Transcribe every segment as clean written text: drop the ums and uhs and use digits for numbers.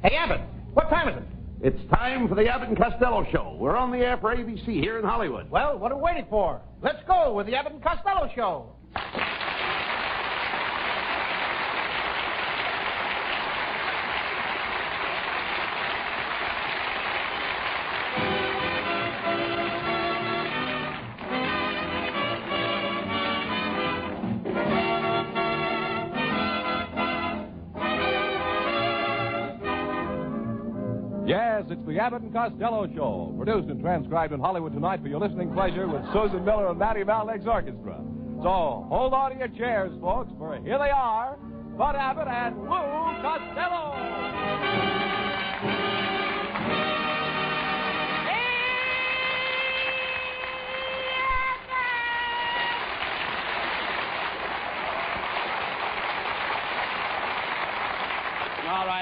Hey, Abbott, what time is it? It's time for the Abbott and Costello Show. We're on the air for ABC here in Hollywood. Well, what are we waiting for? Let's go with the Abbott and Costello Show. Yes, it's the Abbott and Costello Show, produced and transcribed in Hollywood tonight for your listening pleasure with Susan Miller and Matty Valnick's orchestra. So, hold on to your chairs, folks, for here they are, Bud Abbott and Lou Costello.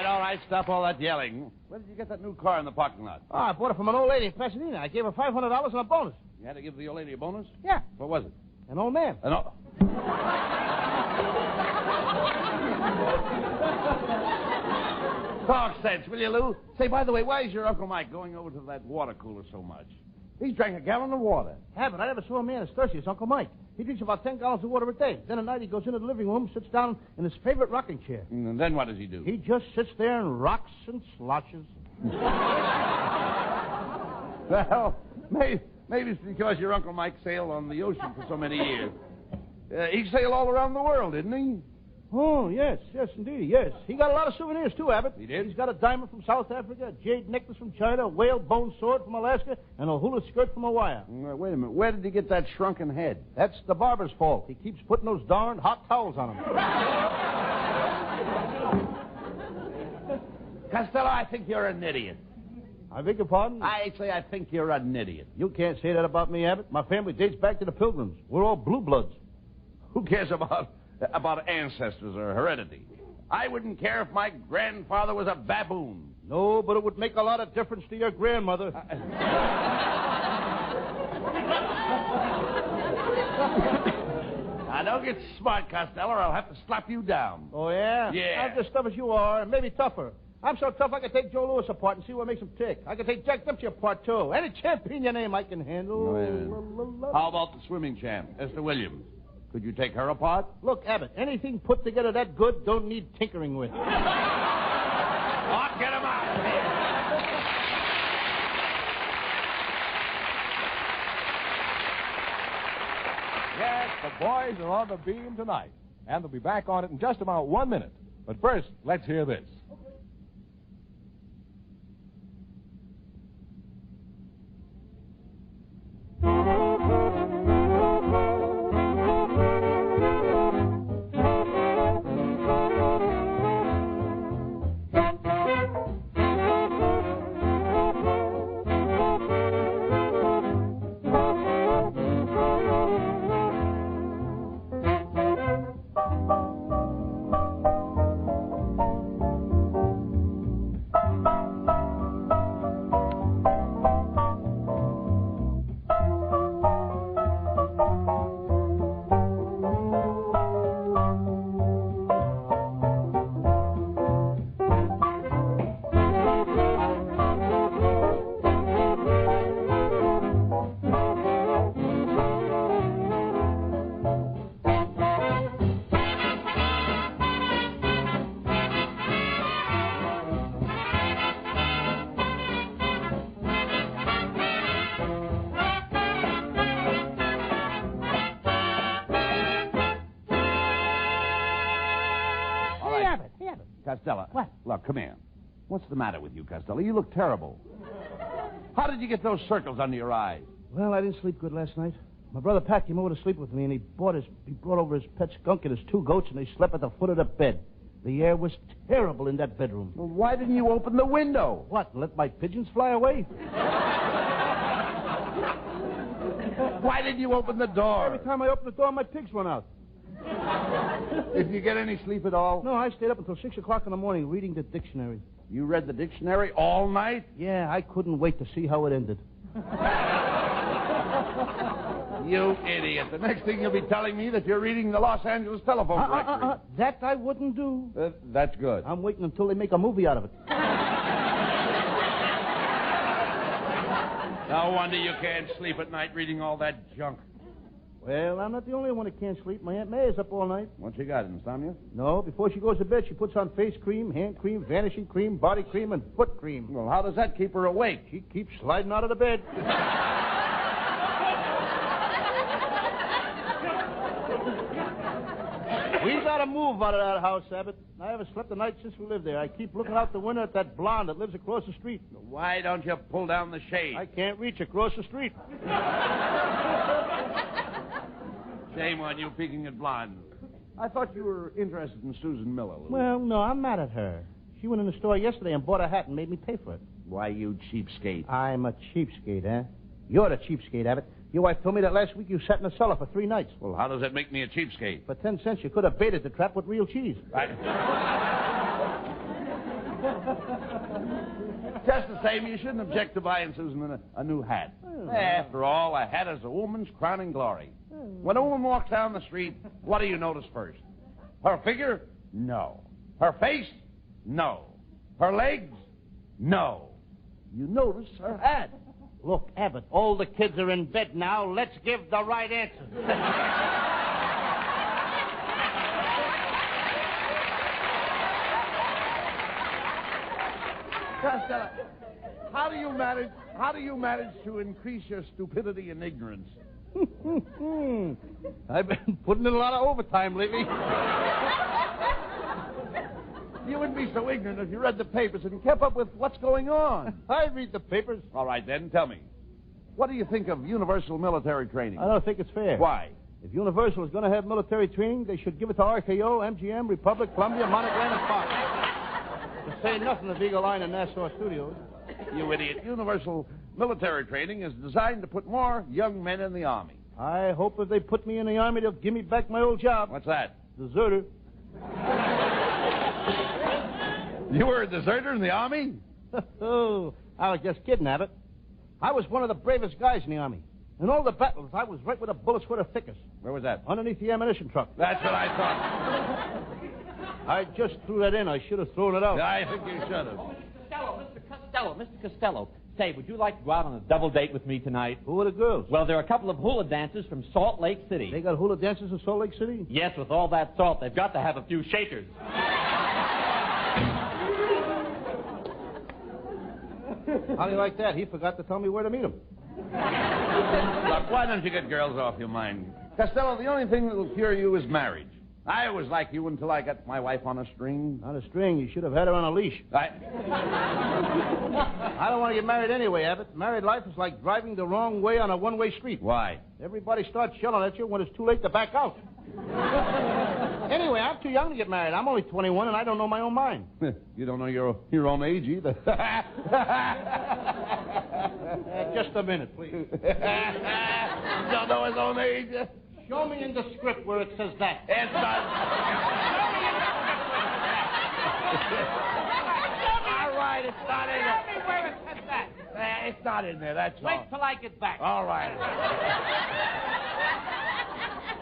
All right, stop all that yelling. Where did you get that new car in the parking lot? Oh, I bought it from an old lady in Pasadena. I gave her $500 and a bonus. You had to give the old lady a bonus? Yeah. What was it? An old man. Talk sense, will you, Lou? Say, by the way, why is your Uncle Mike going over to that water cooler so much? He's drank a gallon of water. Abbott, I never saw a man as thirsty as Uncle Mike. He drinks about 10 gallons of water a day. Then at night he goes into the living room, sits down in his favorite rocking chair. And then what does he do? He just sits there and rocks and sloshes. Well, maybe it's because your Uncle Mike sailed on the ocean for so many years. He sailed all around the world, didn't he? Oh, yes, indeed, yes. He got a lot of souvenirs, too, Abbott. He did? He's got a diamond from South Africa, a jade necklace from China, a whale bone sword from Alaska, and a hula skirt from Hawaii. Wait a minute. Where did he get that shrunken head? That's the barber's fault. He keeps putting those darned hot towels on him. Costello, I think you're an idiot. I beg your pardon? I say I think you're an idiot. You can't say that about me, Abbott. My family dates back to the Pilgrims. We're all blue bloods. Who cares about ancestors or heredity? I wouldn't care if my grandfather was a baboon. No, but it would make a lot of difference to your grandmother. Now, don't get smart, Costello, or I'll have to slap you down. Oh, yeah? Yeah. I'm just tough as you are, and maybe tougher. I'm so tough I can take Joe Louis apart and see what makes him tick. I can take Jack Dempsey apart, too. Any champion you name I can handle. Wait a minute. How about the swimming champ, Esther Williams? Could you take her apart? Look, Abbott, anything put together that good don't need tinkering with. Oh, get him out of here. Yes, the boys are on the beam tonight, and they'll be back on it in just about 1 minute. But first, let's hear this. Costello. What? Look, come here. What's the matter with you, Costello? You look terrible. How did you get those circles under your eyes? Well, I didn't sleep good last night. My brother Pat came over to sleep with me, and he brought over his pet skunk and his 2 goats, and they slept at the foot of the bed. The air was terrible in that bedroom. Well, why didn't you open the window? What, let my pigeons fly away? Why didn't you open the door? Every time I open the door, my pigs run out. Did you get any sleep at all? No, I stayed up until 6 o'clock in the morning reading the dictionary. You read the dictionary all night? Yeah, I couldn't wait to see how it ended. You idiot. The next thing you'll be telling me that you're reading the Los Angeles telephone directory. That I wouldn't do. That's good. I'm waiting until they make a movie out of it. No wonder you can't sleep at night reading all that junk. Well, I'm not the only one that can't sleep. My Aunt May's up all night. What you got, insomnia? No, before she goes to bed, she puts on face cream, hand cream, vanishing cream, body cream, and foot cream. Well, how does that keep her awake? She keeps sliding out of the bed. We gotta move out of that house, Abbott. I haven't slept a night since we lived there. I keep looking out the window at that blonde that lives across the street. Why don't you pull down the shade? I can't reach across the street. Shame on you peeking at blondes. I thought you were interested in Susan Miller, Lou. Well, no, I'm mad at her. She went in the store yesterday and bought a hat and made me pay for it. Why, you cheapskate. I'm a cheapskate, eh? You're the cheapskate, Abbott. Your wife told me that last week you sat in the cellar for 3 nights. Well, how does that make me a cheapskate? For 10 cents, you could have baited the trap with real cheese. Just the same, you shouldn't object to buying Susan a new hat. After all, a hat is a woman's crowning glory. When a woman walks down the street, what do you notice first? Her figure? No. Her face? No. Her legs? No. You notice her hat. Look, Abbott, all the kids are in bed now. Let's give the right answer. Costello, how do you manage to increase your stupidity and ignorance? I've been putting in a lot of overtime lately. You wouldn't be so ignorant if you read the papers and kept up with what's going on. I read the papers. All right, then, tell me. What do you think of universal military training? I don't think it's fair. Why? If Universal is going to have military training, they should give it to RKO, MGM, Republic, Columbia, Monogram, and Fox. To say nothing of Eagle Line and Nassau Studios. You idiot. Universal military training is designed to put more young men in the Army. I hope if they put me in the Army, they'll give me back my old job. What's that? Deserter. You were a deserter in the Army? Oh, I was just kidding, Abbott. I was one of the bravest guys in the Army. In all the battles, I was right where the bullets were the thickest. Where was that? Underneath the ammunition truck. That's what I thought. I just threw that in. I should have thrown it out. I think you should have. Mr. Costello. Say, would you like to go out on a double date with me tonight? Who are the girls? Well, there are a couple of hula dancers from Salt Lake City. They got hula dancers in Salt Lake City? Yes, with all that salt, they've got to have a few shakers. How do you like that? He forgot to tell me where to meet him. Look, why don't you get girls off your mind? Costello, the only thing that will cure you is marriage. I was like you until I got my wife on a string. On a string? You should have had her on a leash. I don't want to get married anyway, Abbott. Married life is like driving the wrong way on a one-way street. Why? Everybody starts yelling at you when it's too late to back out. Anyway, I'm too young to get married. I'm only 21, and I don't know my own mind. You don't know your own age either. Just a minute, please. Don't know his own age? Show me in the script where it says that. It's not. All right, it's not in Show me where it says that. It's not in there, that's all. Wait till I get back. All right.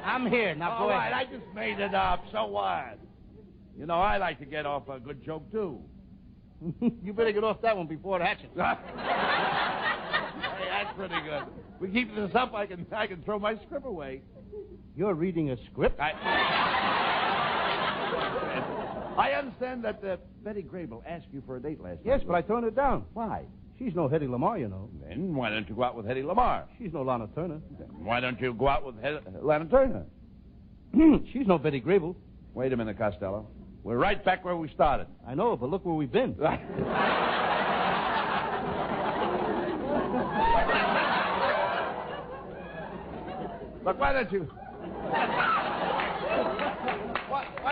I'm here. Now go All right, ahead. I just made it up. So what? You know, I like to get off a good joke, too. You better get off that one before it hatches. Hey, that's pretty good. We keep this up, I can throw my script away. You're reading a script? I understand that Betty Grable asked you for a date last night. Yes, but I turned it down. Why? She's no Hedy Lamarr, you know. Then why don't you go out with Hedy Lamarr? She's no Lana Turner. Then why don't you go out with Lana Turner? She's no Betty Grable. Wait a minute, Costello. We're right back where we started. I know, but look where we've been. Look, why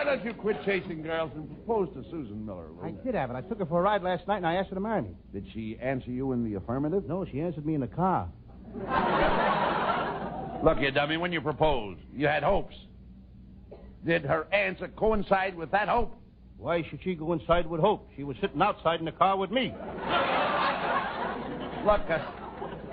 don't you quit chasing girls and propose to Susan Miller, Lou? I did have it. I took her for a ride last night, and I asked her to marry me. Did she answer you in the affirmative? No, she answered me in the car. Look, you dummy, when you proposed, you had hopes. Did her answer coincide with that hope? Why should she go inside with hope? She was sitting outside in the car with me. Look,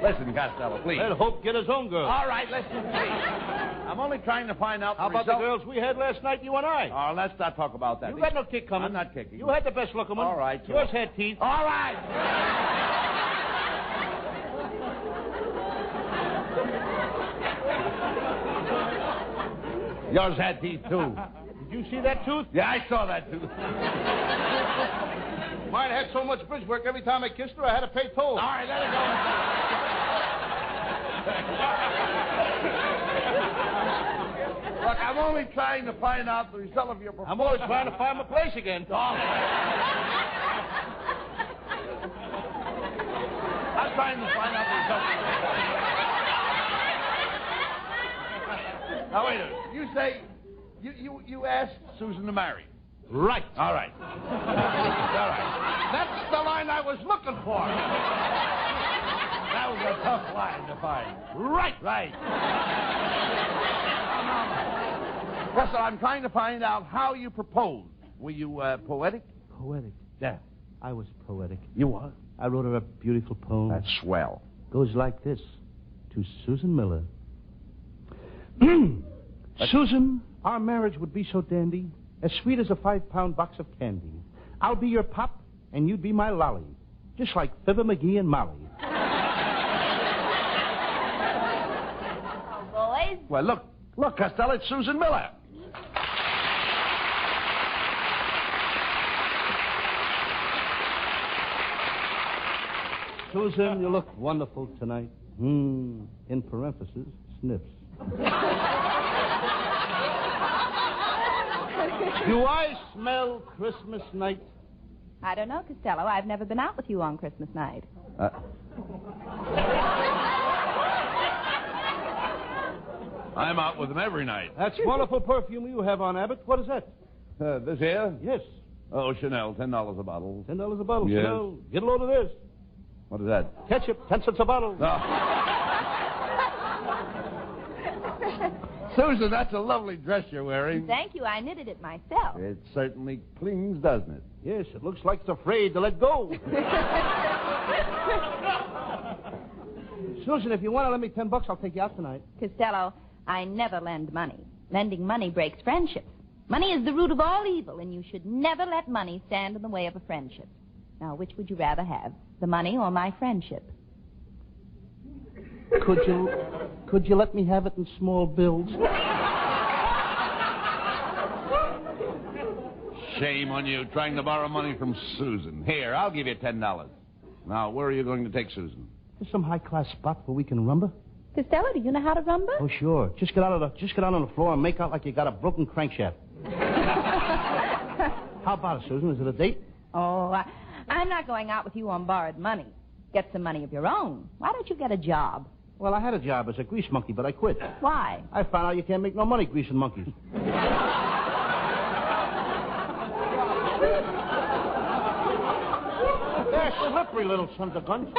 listen, Costello, please. Let Hope get his own girl. All right, listen, please. I'm only trying to find out How about the girls we had last night, you and I? Oh, let's not talk about that. You got no kick coming. I'm not kicking. You had the best looking one. All right. Yours had teeth. All right. Yours had teeth, too. Did you see that tooth? Yeah, I saw that tooth. Mine had so much bridge work every time I kissed her, I had to pay toll. All right, let it go. Look, I'm only trying to find out the result of your proposal. I'm always trying to find my place again. I'm trying to find out the result. Now, wait a minute. You say you asked Susan to marry. Right. All right. All right. That's the line I was looking for. That was a tough line to find. Right. Right. Costello, I'm trying to find out how you proposed. Were you poetic? Poetic. Yeah. I was poetic. You were? I wrote her a beautiful poem. That's swell. Goes like this. To Susan Miller. Susan, our marriage would be so dandy, as sweet as a 5-pound box of candy. I'll be your pop, and you'd be my lolly, just like Fibber McGee and Molly. Boys. Well, look, Costello, it's Susan Miller. Susan, you look wonderful tonight. In parentheses, sniffs. Do I smell Christmas night? I don't know, Costello. I've never been out with you on Christmas night. I'm out with him every night. That's wonderful perfume you have on, Abbott. What is that? This here? Yes. Oh, Chanel, $10 a bottle. $10 a bottle. Yes. Chanel. Get a load of this. What is that? Ketchup, 10 cents a bottle. Susan, that's a lovely dress you're wearing. Thank you. I knitted it myself. It certainly clings, doesn't it? Yes, it looks like it's afraid to let go. Susan, if you want to lend me $10, I'll take you out tonight. Costello, I never lend money. Lending money breaks friendships. Money is the root of all evil, and you should never let money stand in the way of a friendship. Now, which would you rather have, the money or my friendship? Could you let me have it in small bills? Shame on you, trying to borrow money from Susan. Here, I'll give you $10. Now, where are you going to take Susan? There's some high-class spot where we can rumba. Costello, do you know how to rumba? Oh, sure. Just get out on the floor and make out like you got a broken crankshaft. How about it, Susan? Is it a date? Oh, I'm not going out with you on borrowed money. Get some money of your own. Why don't you get a job? Well, I had a job as a grease monkey, but I quit. Why? I found out you can't make no money greasing monkeys. They're slippery little sons of guns.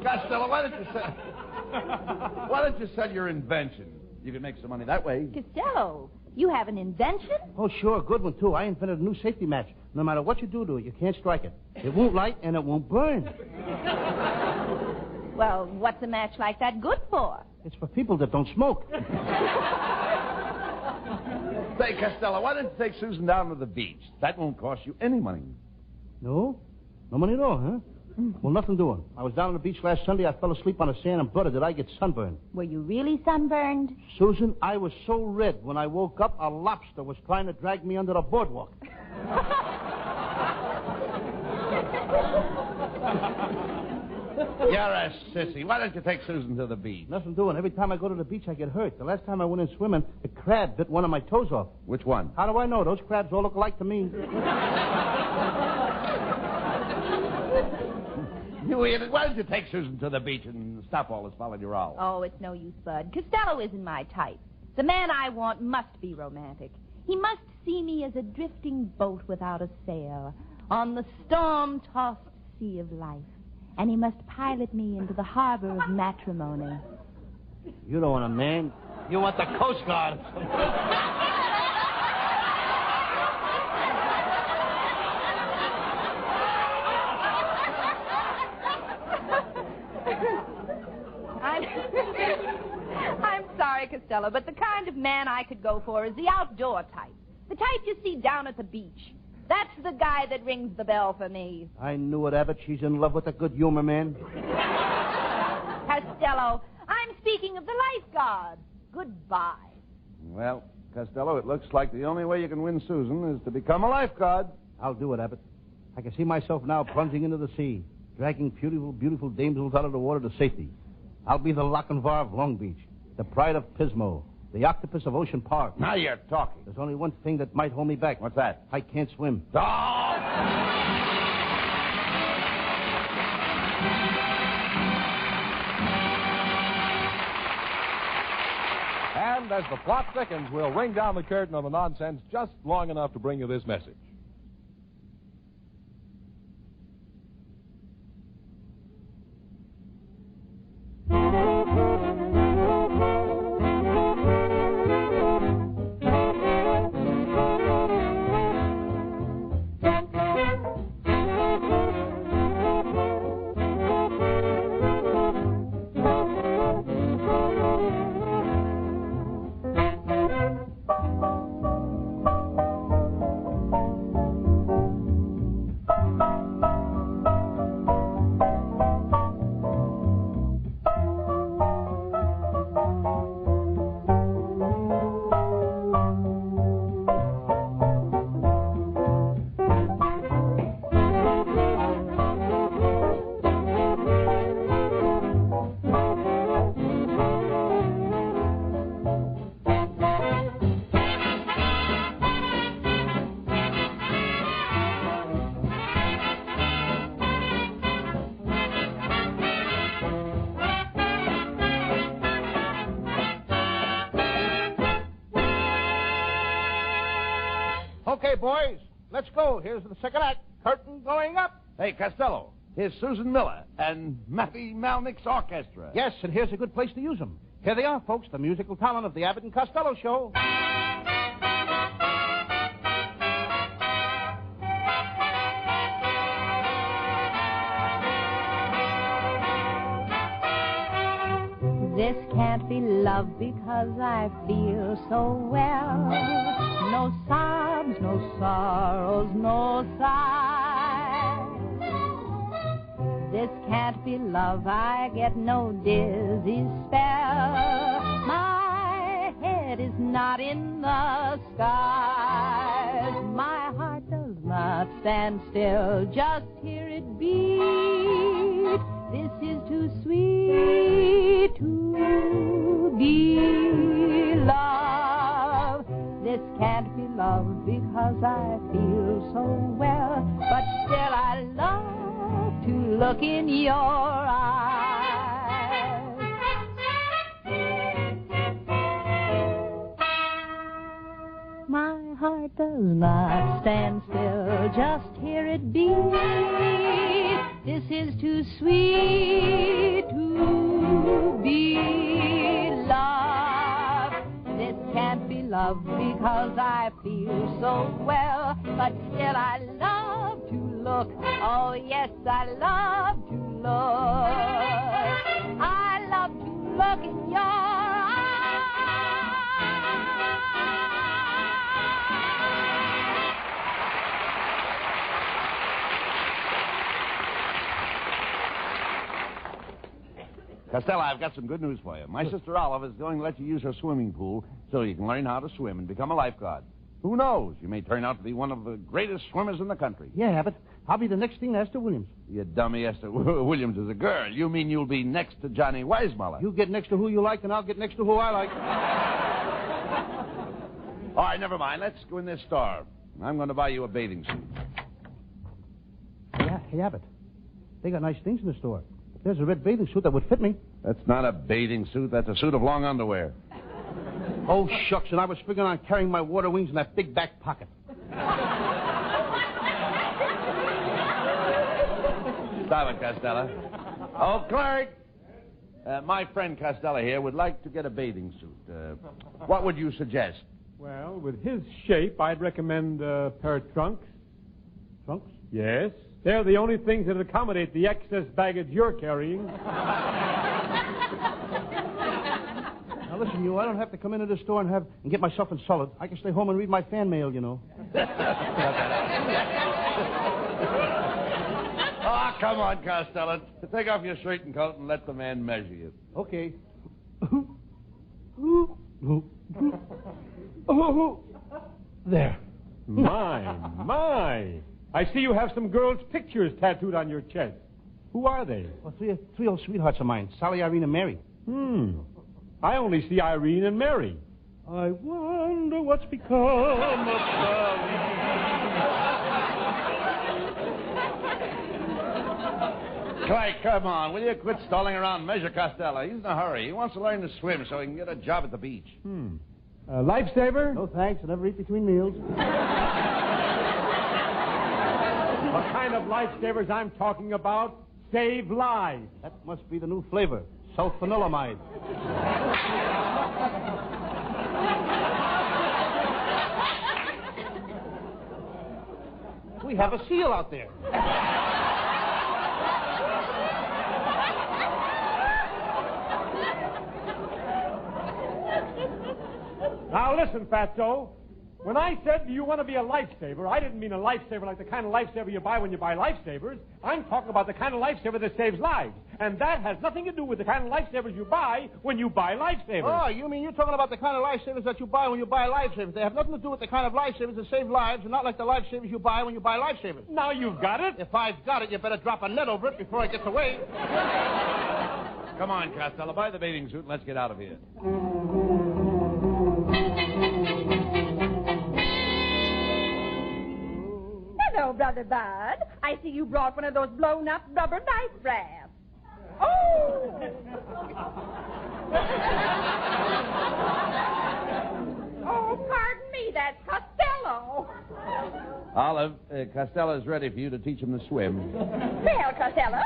Costello, why don't you sell your invention? You can make some money that way. Costello, you have an invention? Oh, sure, good one, too. I invented a new safety match. No matter what you do to it, you can't strike it. It won't light, and it won't burn. Well, what's a match like that good for? It's for people that don't smoke. Say, Costello, why don't you take Susan down to the beach? That won't cost you any money. No? No money at all, huh? Well, nothing doing. I was down on the beach last Sunday. I fell asleep on the sand, and brother, did I get sunburned. Were you really sunburned? Susan, I was so red when I woke up, a lobster was trying to drag me under the boardwalk. You're a sissy. Why don't you take Susan to the beach? Nothing doing. Every time I go to the beach, I get hurt. The last time I went in swimming, a crab bit one of my toes off. Which one? How do I know? Those crabs all look alike to me. You idiot. Why don't you take Susan to the beach and stop all this follow-your-all? Oh, it's no use, Bud. Costello isn't my type. The man I want must be romantic. He must see me as a drifting boat without a sail on the storm-tossed sea of life. And he must pilot me into the harbor of matrimony. You don't want a man. You want the Coast Guard. I'm sorry, Costello, but the kind of man I could go for is the outdoor type. The type you see down at the beach. That's the guy that rings the bell for me. I knew it, Abbott. She's in love with a good humor man. Costello, I'm speaking of the lifeguard. Goodbye. Well, Costello, it looks like the only way you can win Susan is to become a lifeguard. I'll do it, Abbott. I can see myself now plunging into the sea, dragging beautiful, beautiful damsels out of the water to safety. I'll be the Lochinvar of Long Beach, the pride of Pismo, the octopus of Ocean Park. Now you're talking. There's only one thing that might hold me back. What's that? I can't swim. Oh! And as the plot thickens, we'll ring down the curtain on the nonsense just long enough to bring you this message. Okay, boys, let's go. Here's the second act. Curtain going up. Hey, Costello, here's Susan Miller and Matthew Malnick's orchestra. Yes, and here's a good place to use them. Here they are, folks, the musical talent of the Abbott and Costello show. This can't be love because I feel so well. No sobs, no sorrows, no sighs. This can't be love, I get no dizzy spell. My head is not in the skies. My heart does not stand still, just hear it beat. This is too sweet to be love. This can't be love because I feel so well, but still I love to look in your eyes. My heart does not stand still, just hear it beat. This is too sweet to be love. This can't be love because I feel so well, but still I love to look. Oh, yes, I love to look. I love to look in your eyes. Costello, I've got some good news for you. My sister Olive is going to let you use her swimming pool so you can learn how to swim and become a lifeguard. Who knows? You may turn out to be one of the greatest swimmers in the country. Yeah, Abbott. I'll be the next thing to Esther Williams. You dummy, Esther Williams is a girl. You mean you'll be next to Johnny Weissmuller? You get next to who you like, and I'll get next to who I like. All right, never mind. Let's go in this store. I'm going to buy you a bathing suit. Hey, Abbott. They got nice things in the store. There's a red bathing suit that would fit me. That's not a bathing suit. That's a suit of long underwear. Oh, shucks, and I was figuring on carrying my water wings in that big back pocket. Stop it, Costello. Oh, clerk. My friend Costello here would like to get a bathing suit. What would you suggest? Well, with his shape, I'd recommend a pair of trunks. Trunks? Yes. They're the only things that accommodate the excess baggage you're carrying. Now, listen, I don't have to come into the store and get myself insulted. I can stay home and read my fan mail, you know. Oh, come on, Costello. Take off your shirt and coat and let the man measure you. Okay. Oh, there. My. I see you have some girls' pictures tattooed on your chest. Who are they? Well, three old sweethearts of mine, Sally, Irene, and Mary. I only see Irene and Mary. I wonder what's become of Sally. Clay, come on. Will you quit stalling around Measure Costello? He's in a hurry. He wants to learn to swim so he can get a job at the beach. Lifesaver? No thanks, I never eat between meals. What kind of lifesavers I'm talking about? Save lives. That must be the new flavor, sulfanilamide. We have a seal out there. Now listen, Fatso. When I said, do you want to be a lifesaver, I didn't mean a lifesaver like the kind of lifesaver you buy when you buy lifesavers. I'm talking about the kind of lifesaver that saves lives. And that has nothing to do with the kind of lifesavers you buy when you buy lifesavers. Oh, you mean you're talking about the kind of lifesavers that you buy when you buy lifesavers. They have nothing to do with the kind of lifesavers that save lives and not like the lifesavers you buy when you buy lifesavers. Now you've got it. If I've got it, you better drop a net over it before it gets away. Come on, Costello. Buy the bathing suit and let's get out of here. Hello, Brother Bud. I see you brought one of those blown-up rubber knife rafts. Oh! Oh, pardon me, that's Costello. Olive, Costello's ready for you to teach him to swim. Well, Costello,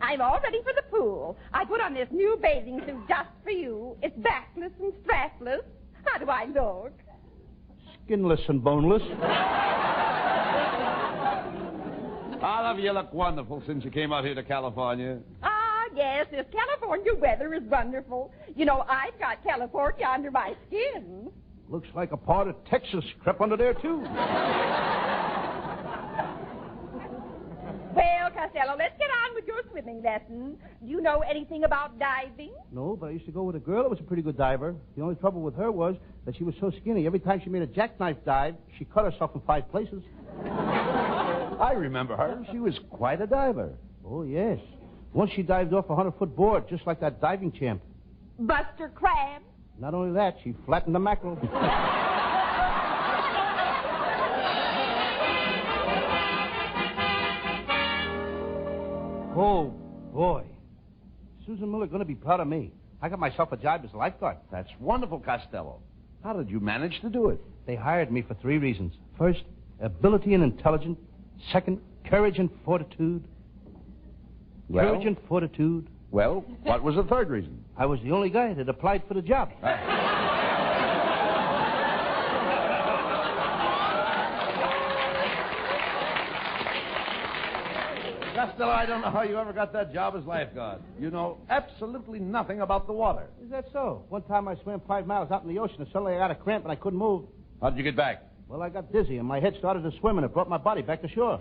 I'm all ready for the pool. I put on this new bathing suit just for you. It's backless and strapless. How do I look? Skinless and boneless. Olive, you look wonderful since you came out here to California. Ah, yes, this California weather is wonderful. You know, I've got California under my skin. Looks like a part of Texas crept under there, too. Well, Costello, let's get on with your swimming lesson. Do you know anything about diving? No, but I used to go with a girl that was a pretty good diver. The only trouble with her was that she was so skinny. Every time she made a jackknife dive, she cut herself in 5 places. I remember her. She was quite a diver. Oh, yes. Once she dived off a 100-foot board, just like that diving champ. Buster Crabbe? Not only that, she flattened the mackerel. Oh, boy. Susan Miller going to be proud of me. I got myself a job as a lifeguard. That's wonderful, Costello. How did you manage to do it? They hired me for 3 reasons. First, ability and intelligence. Second, courage and fortitude. Well? Courage and fortitude. Well, what was the third reason? I was the only guy that applied for the job. Costello, I don't know how you ever got that job as lifeguard. You know absolutely nothing about the water. Is that so? One time I swam 5 miles out in the ocean and suddenly I got a cramp and I couldn't move. How did you get back? Well, I got dizzy and my head started to swim and it brought my body back to shore.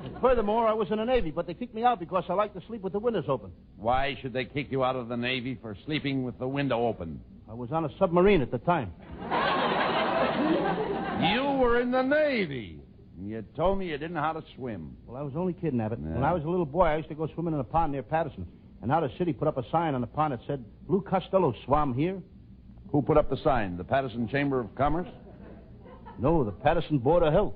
And furthermore, I was in the Navy, but they kicked me out because I like to sleep with the windows open. Why should they kick you out of the Navy for sleeping with the window open? I was on a submarine at the time. You were in the Navy. You told me you didn't know how to swim. Well, I was only kidding, Abbott. Yeah. When I was a little boy, I used to go swimming in a pond near Patterson. And now the city put up a sign on the pond that said, Lou Costello swam here. Who put up the sign? The Patterson Chamber of Commerce? No, the Patterson Board of Health.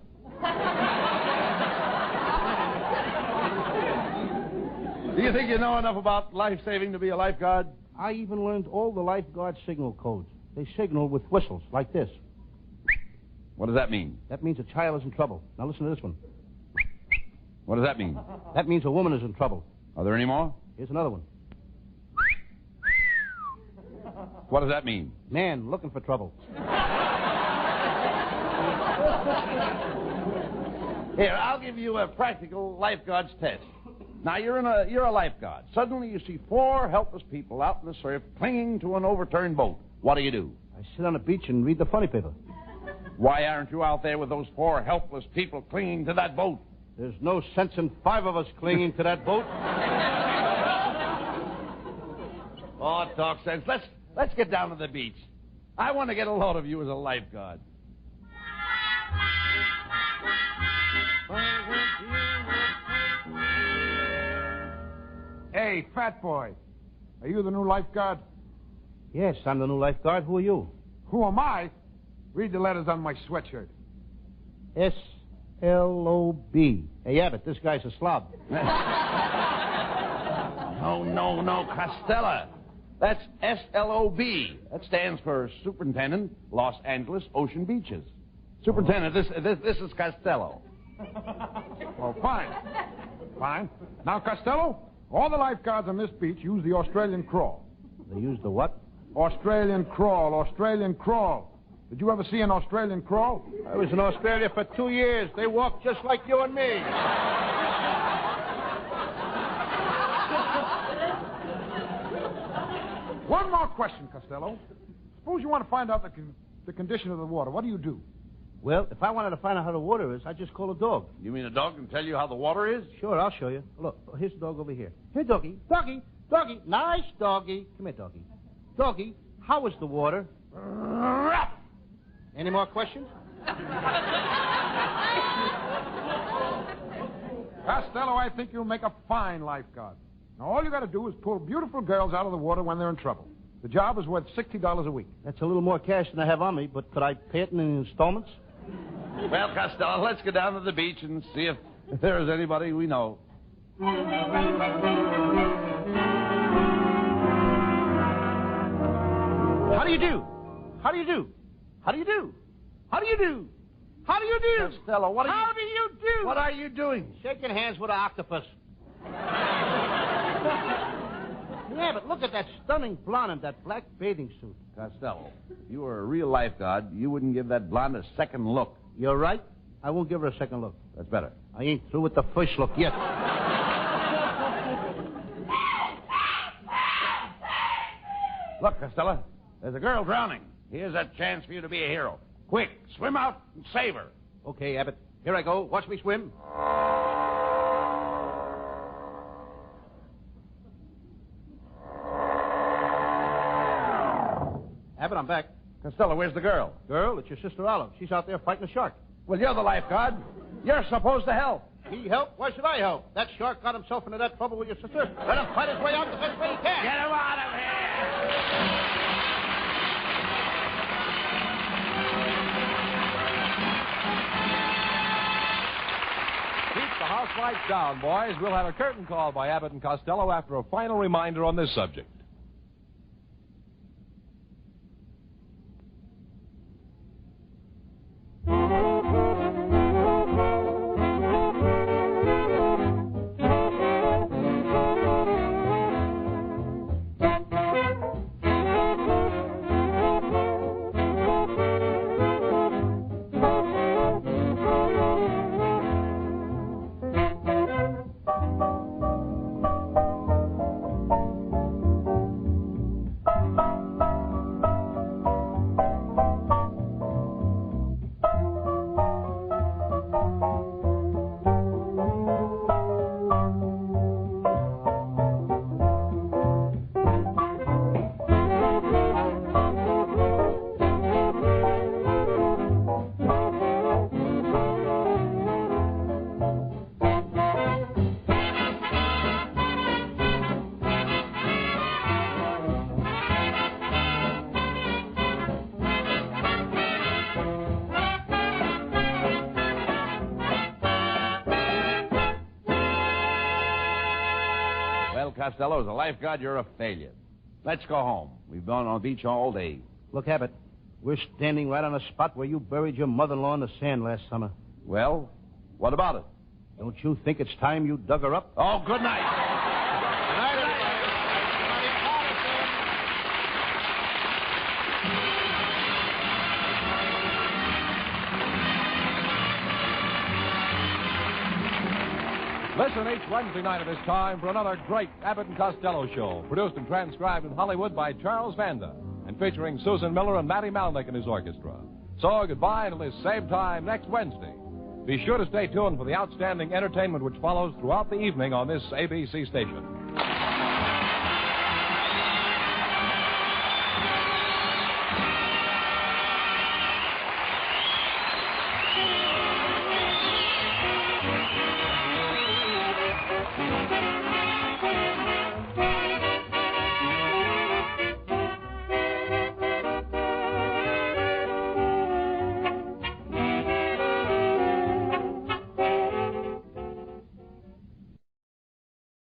Do you think you know enough about life-saving to be a lifeguard? I even learned all the lifeguard signal codes. They signal with whistles like this. What does that mean? That means a child is in trouble. Now listen to this one. What does that mean? That means a woman is in trouble. Are there any more? Here's another one. What does that mean? Man looking for trouble. Here, I'll give you a practical lifeguard's test. Now, you're a lifeguard. Suddenly you see 4 helpless people out in the surf clinging to an overturned boat. What do? I sit on the beach and read the funny paper. Why aren't you out there with those 4 helpless people clinging to that boat? There's no sense in 5 of us clinging to that boat. Oh, talk sense. let's get down to the beach. I want to get a load of you as a lifeguard. Hey, fat boy. Are you the new lifeguard? Yes, I'm the new lifeguard. Who are you? Who am I? Read the letters on my sweatshirt. S-L-O-B. Hey, Abbott, this guy's a slob. No, Costello. That's S-L-O-B. That stands for Superintendent, Los Angeles Ocean Beaches. Superintendent, this is Costello. Oh, fine. Fine. Now, Costello, all the lifeguards on this beach use the Australian crawl. They use the what? Australian crawl. Did you ever see an Australian crawl? I was in Australia for 2 years. They walk just like you and me. One more question, Costello. Suppose you want to find out the condition of the water. What do you do? Well, if I wanted to find out how the water is, I'd just call a dog. You mean a dog can tell you how the water is? Sure, I'll show you. Look, here's the dog over here. Here, doggy. Doggy. Doggy. Nice doggy. Come here, doggy. Doggy, how is the water? Any more questions? Costello, I think you'll make a fine lifeguard. Now, all you got to do is pull beautiful girls out of the water when they're in trouble. The job is worth $60 a week. That's a little more cash than I have on me, but could I pay it in installments? Well, Costello, let's go down to the beach and see if there is anybody we know. How do you do? How do you do? How do you do? How do you do? How do you do? Costello, what are How do you do? What are you doing? Shaking hands with an octopus. Yeah, but look at that stunning blonde in that black bathing suit. Costello, if you were a real lifeguard, you wouldn't give that blonde a second look. You're right. I won't give her a second look. That's better. I ain't through with the first look yet. Look, Costello, there's a girl drowning. Here's a chance for you to be a hero. Quick, swim out and save her. Okay, Abbott. Here I go. Watch me swim. Abbott, I'm back. Costello, where's the girl? Girl, it's your sister Olive. She's out there fighting a shark. Well, you're the lifeguard. You're supposed to help. He helped? Why should I help? That shark got himself into that trouble with your sister. Let him fight his way out the best way he can. Get him out of here! Keep the house lights down, boys. We'll have a curtain call by Abbott and Costello after a final reminder on this subject. Costello, as a lifeguard, you're a failure. Let's go home. We've been on the beach all day. Look, Abbott, we're standing right on the spot where you buried your mother-in-law in the sand last summer. Well, what about it? Don't you think it's time you dug her up? Oh, good night. Good night, everybody. Listen each Wednesday night at this time for another great Abbott and Costello show, produced and transcribed in Hollywood by Charles Vanda, and featuring Susan Miller and Matty Malnick and his orchestra. So goodbye until this same time next Wednesday. Be sure to stay tuned for the outstanding entertainment which follows throughout the evening on this ABC station.